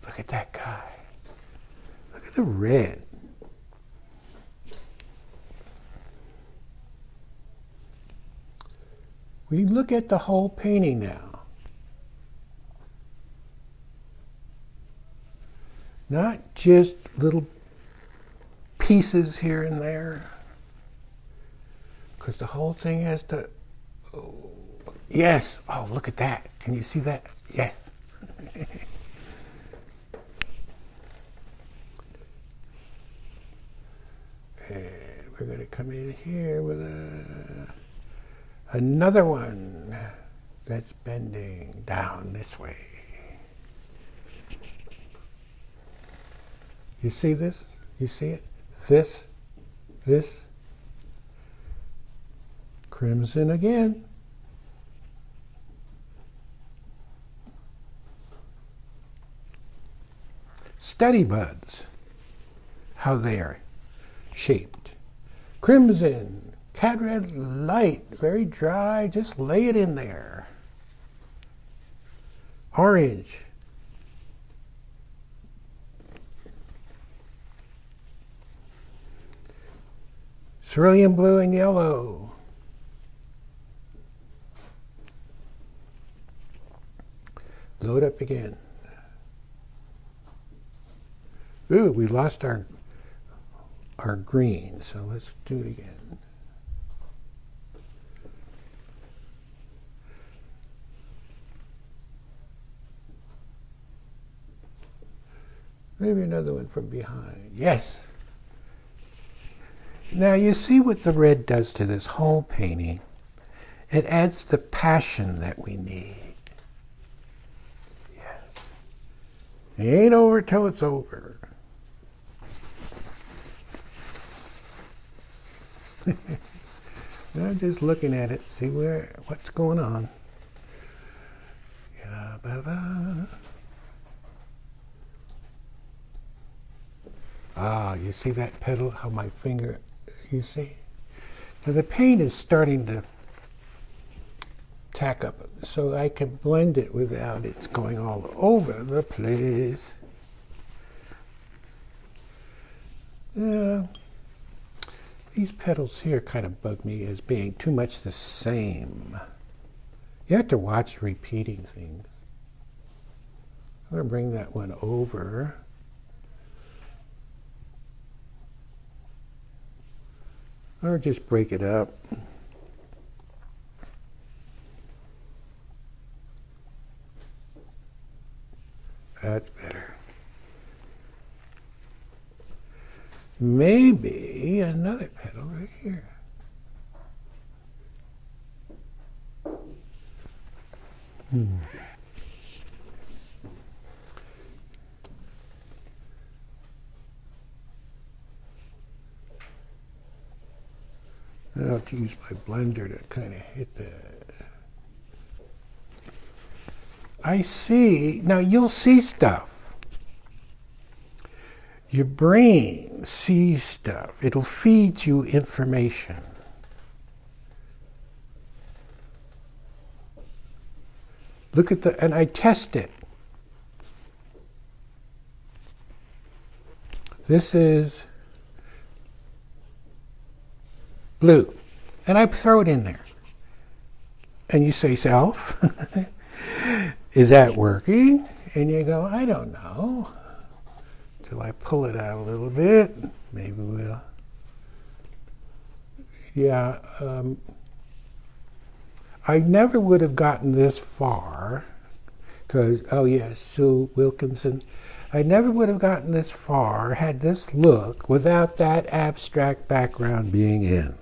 look at that guy. Look at the red. We look at the whole painting now. Not just little pieces here and there. Because the whole thing has to, oh, yes, oh, look at that. Can you see that? Yes. And we're going to come in here with another one that's bending down this way. You see this? You see it? This. Crimson again. Study buds, how they are shaped. Crimson, cad red light, very dry, just lay it in there. Orange. Cerulean blue and yellow. Load up again. Ooh, we lost our green, so let's do it again. Maybe another one from behind. Yes. Now you see what the red does to this whole painting. It adds the passion that we need. Yes. It ain't over till it's over. I'm just looking at it, see what's going on. Ah, you see that petal? How my finger, you see? Now the paint is starting to tack up, so I can blend it without it's going all over the place. Yeah. These petals here kind of bug me as being too much the same. You have to watch repeating things. I'm going to bring that one over. Or just break it up. That's better. another petal right here. I have to use my blender to kind of hit that. I see. Now you'll see stuff. Your brain sees stuff. It'll feed you information. Look at and I test it. This is blue. And I throw it in there. And you say, self, is that working? And you go, I don't know. Till I pull it out a little bit. Maybe we'll. Yeah. I never would have gotten this far. Because, oh yes, Sue Wilkinson. I never would have gotten this far, had this look, without that abstract background being in.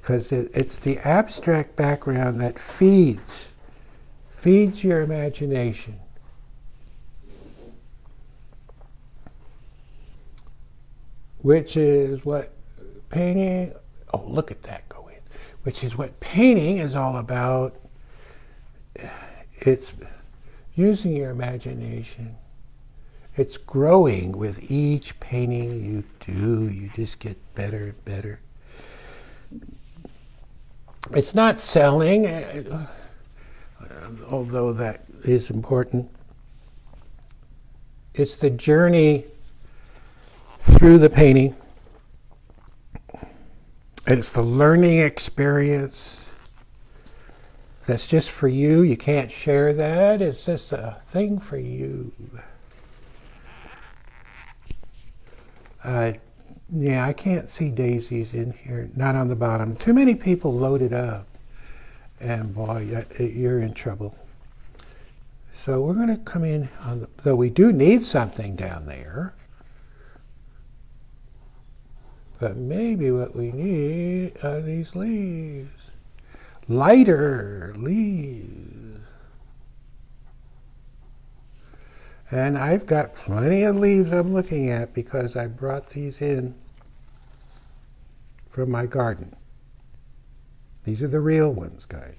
Because it's the abstract background that feeds your imagination. Which is what painting, oh look at that go in, which is what painting is all about. It's using your imagination. It's growing with each painting you do. You just get better and better. It's not selling, although that is important. It's the journey through the painting. And it's the learning experience that's just for you. You can't share that. It's just a thing for you. Yeah, I can't see daisies in here, not on the bottom. Too many people load it up, and boy, you're in trouble. So we're going to come in on the, though we do need something down there, but maybe what we need are these leaves, lighter leaves. And I've got plenty of leaves I'm looking at because I brought these in from my garden. These are the real ones, guys.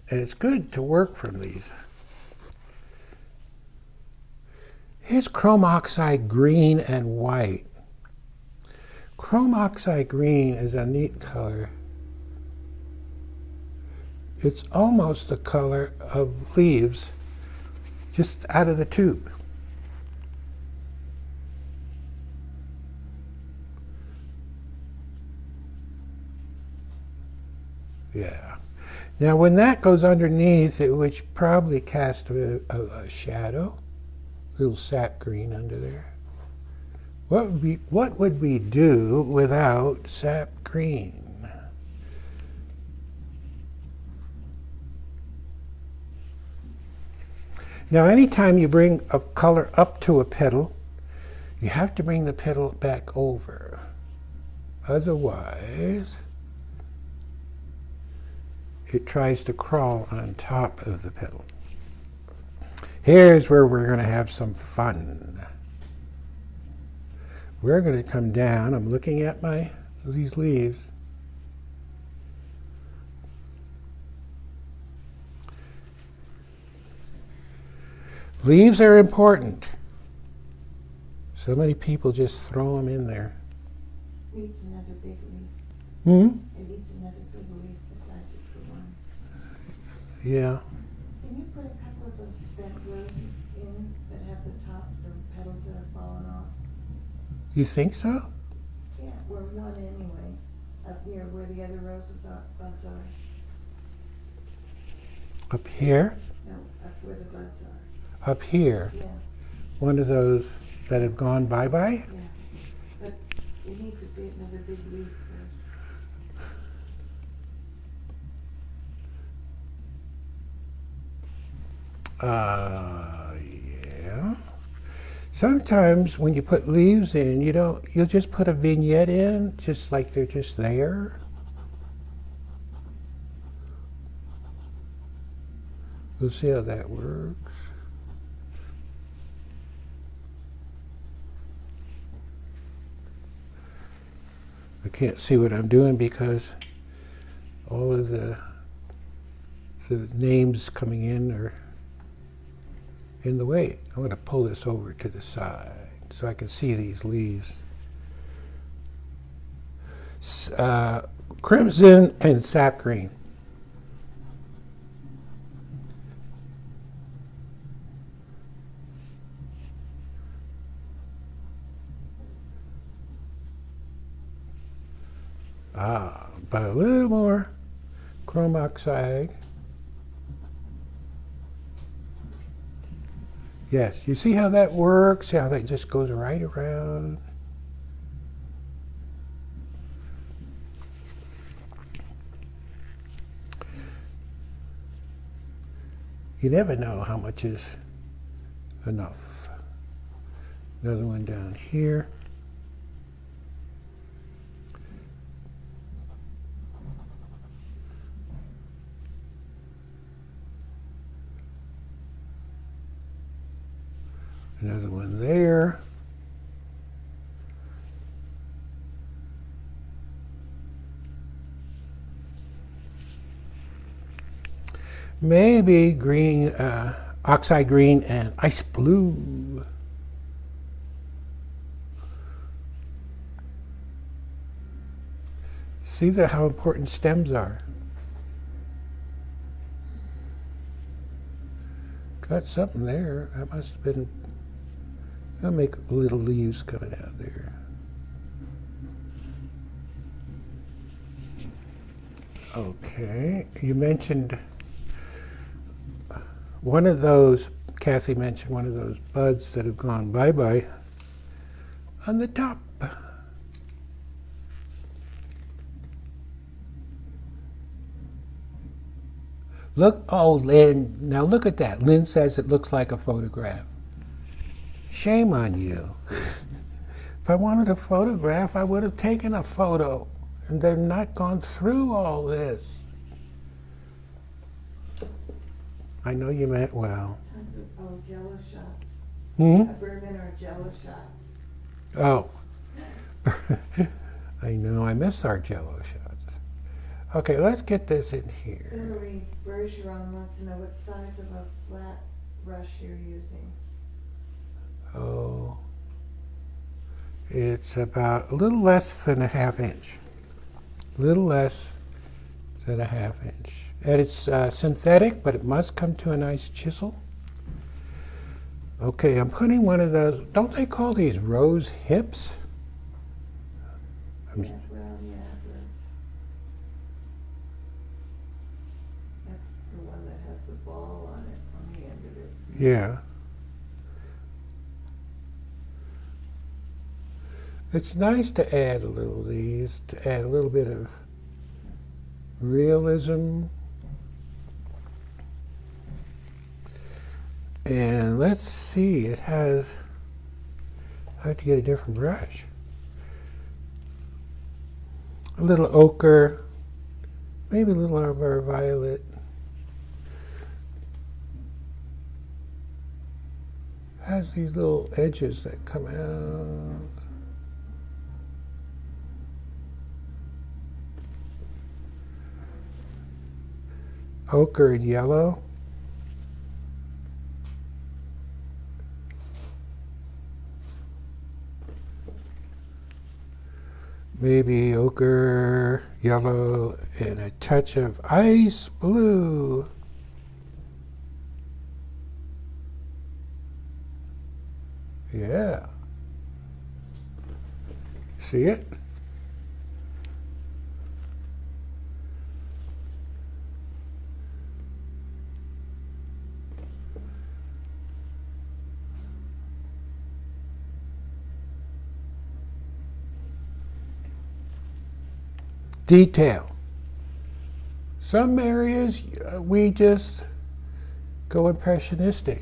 And it's good to work from these. Here's chrome oxide green and white. Chrome oxide green is a neat color. It's almost the color of leaves just out of the tube. Yeah. Now when that goes underneath, it would probably cast a shadow, a little sap green under there. What would we do without sap green? Now, anytime you bring a color up to a petal, you have to bring the petal back over. Otherwise, it tries to crawl on top of the petal. Here's where we're going to have some fun. We're going to come down. I'm looking at these leaves. Leaves are important. So many people just throw them in there. Needs another big leaf. It needs another big leaf besides just the one. Yeah. Can you put a couple of those spent roses in that have the petals that have fallen off? You think so? Yeah, or one anyway, up near where the other buds are. Up here? No, up where the buds are. Up here? Yeah, One of those that have gone bye-bye? yeah. But it needs another big leaf first. Yeah. Sometimes when you put leaves in, you'll just put a vignette in, just like they're just there. We'll see how that works. I can't see what I'm doing because all of the names coming in are in the way. I'm going to pull this over to the side so I can see these leaves. Crimson and sap green. But a little more chrome oxide. Yes, you see how that works? How that just goes right around? You never know how much is enough. Another one down here. Another one there. Maybe green, oxide green and ice blue. See how important stems are. Got something there. That must have been. I'll make little leaves coming out there. Okay, you mentioned one of those, Kathy mentioned one of those buds that have gone bye-bye on the top. Look, oh, Lynn, now look at that. Lynn says it looks like a photograph. Shame on you. If I wanted a photograph, I would have taken a photo and then not gone through all this. I know you meant well. Oh, Jello shots. Hmm? Bourbon or Jello shots. Oh. I know, I miss our Jello shots. Okay, let's get this in here. Hillary Bergeron wants to know what size of a flat brush you're using. Oh, it's about a little less than a ½ inch. A little less than a ½ inch. And it's synthetic, but it must come to a nice chisel. Okay, I'm putting one of those, don't they call these rose hips? Yeah, well, yeah, that's the one that has the ball on it, on the end of it. Yeah. It's nice to add a little of these, to add a little bit of realism. And let's see, it has, I have to get a different brush. A little ochre, maybe a little arbor violet. Has these little edges that come out. Ochre and yellow. Maybe ochre, yellow, and a touch of ice blue. Yeah. See it? Detail. Some areas we just go impressionistic.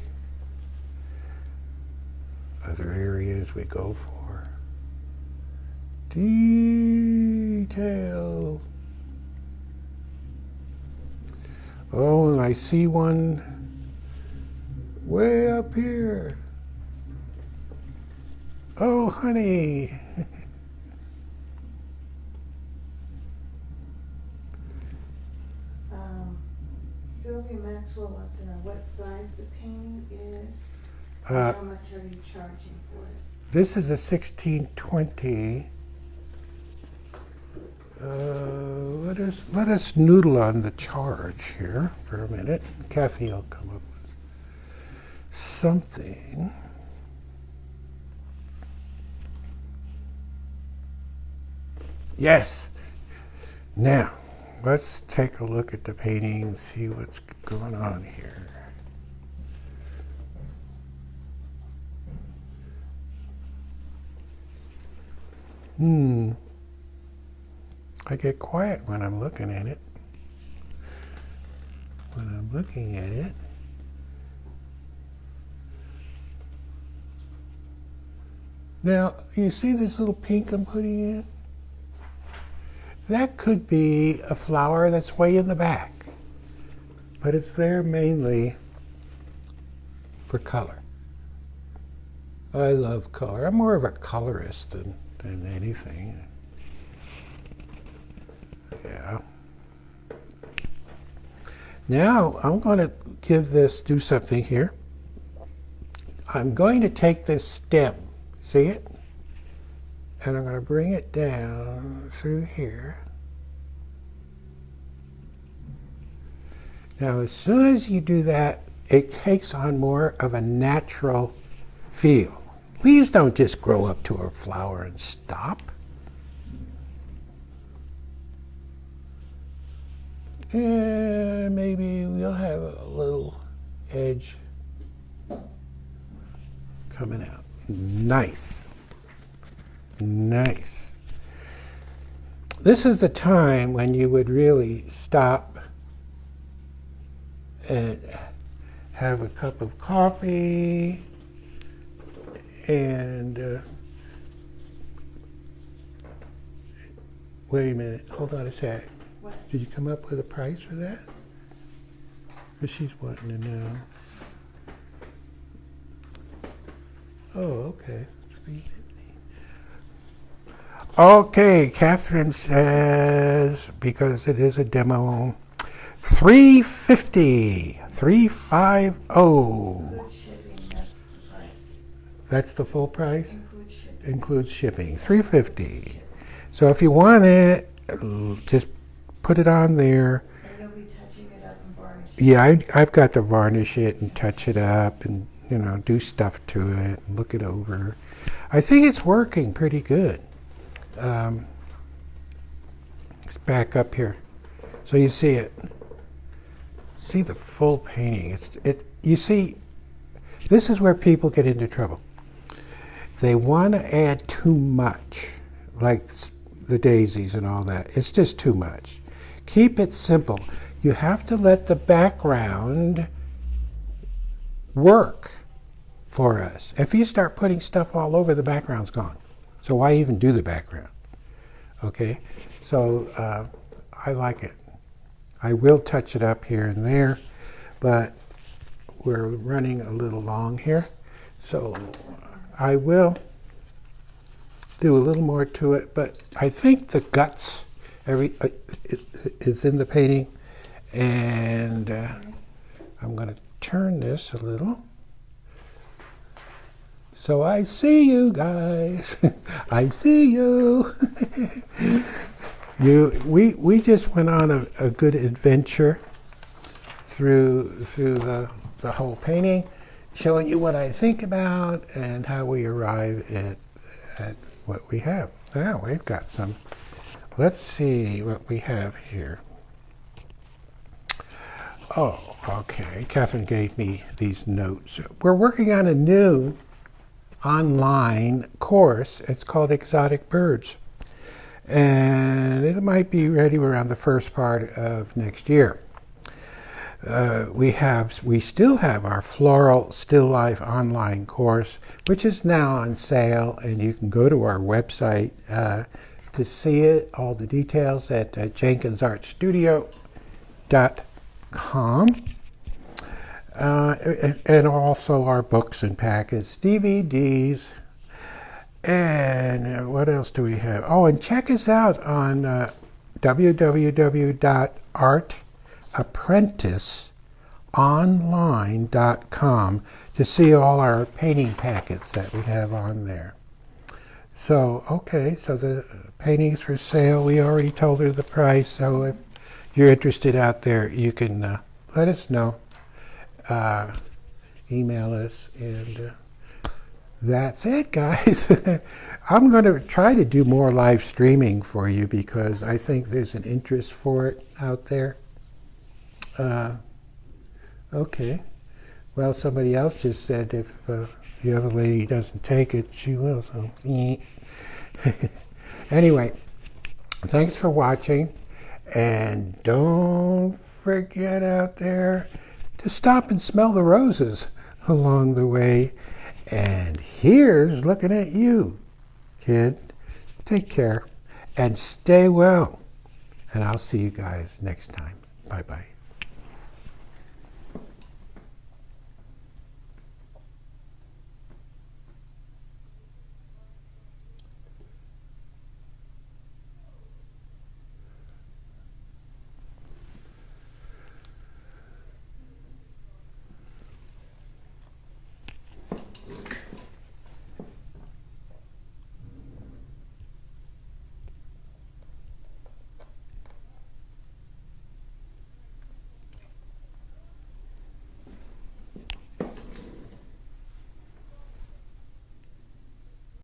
Other areas we go for detail. Oh, and I see one way up here. Oh, honey. Sylvia Maxwell wants to know what size the painting is, and how much are you charging for it? This is a 1620. Let us noodle on the charge here for a minute. Kathy will come up with something. Yes. Now, let's take a look at the painting and see what's going on here. I get quiet when I'm looking at it. When I'm looking at it. Now, you see this little pink I'm putting in? That could be a flower that's way in the back, but it's there mainly for color. I love color. I'm more of a colorist than anything. Yeah. Now I'm going to do something here. I'm going to take this stem, see it? And I'm going to bring it down through here. Now, as soon as you do that, it takes on more of a natural feel. Leaves don't just grow up to a flower and stop. And maybe we'll have a little edge coming out. Nice. Nice. This is the time when you would really stop and have a cup of coffee and wait a minute, hold on a sec. What? Did you come up with a price for that? Or she's wanting to know. Oh, okay. Okay, Catherine says, because it is a demo, $350, $350. Includes shipping, that's the price. That's the full price? Includes shipping. Includes shipping, $350. So if you want it, just put it on there. And you'll be touching it up and varnishing. Yeah, I've got to varnish it and touch it up and, you know, do stuff to it and look it over. I think it's working pretty good. Let's back up here so you see it. See the full painting. You see, this is where people get into trouble. They want to add too much, like the daisies and all that. It's just too much. Keep it simple. You have to let the background work for us. If you start putting stuff all over, the background's gone. So why even do the background? Okay, so I like it. I will touch it up here and there, but we're running a little long here. So I will do a little more to it, but I think the guts is in the painting, and I'm going to turn this a little. So I see you guys. I see you. We just went on a good adventure through the whole painting, showing you what I think about and how we arrive at what we have. Now we've got some. Let's see what we have here. Oh, okay. Catherine gave me these notes. We're working on a new online course. It's called Exotic Birds. And it might be ready around the first part of next year. we still have our Floral Still Life online course, which is now on sale, and you can go to our website to see it, all the details at JenkinsArtStudio.com. And also our books and packets, DVDs, and what else do we have? Oh, and check us out on www.artapprenticeonline.com to see all our painting packets that we have on there. So, okay, so the painting's for sale. We already told her the price, so if you're interested out there, you can let us know. Email us, and that's it, guys. I'm going to try to do more live streaming for you because I think there's an interest for it out there. Okay. Well, somebody else just said if the other lady doesn't take it, she will. So, anyway, thanks for watching, and don't forget out there to stop and smell the roses along the way. And here's looking at you, kid. Take care and stay well. And I'll see you guys next time. Bye-bye.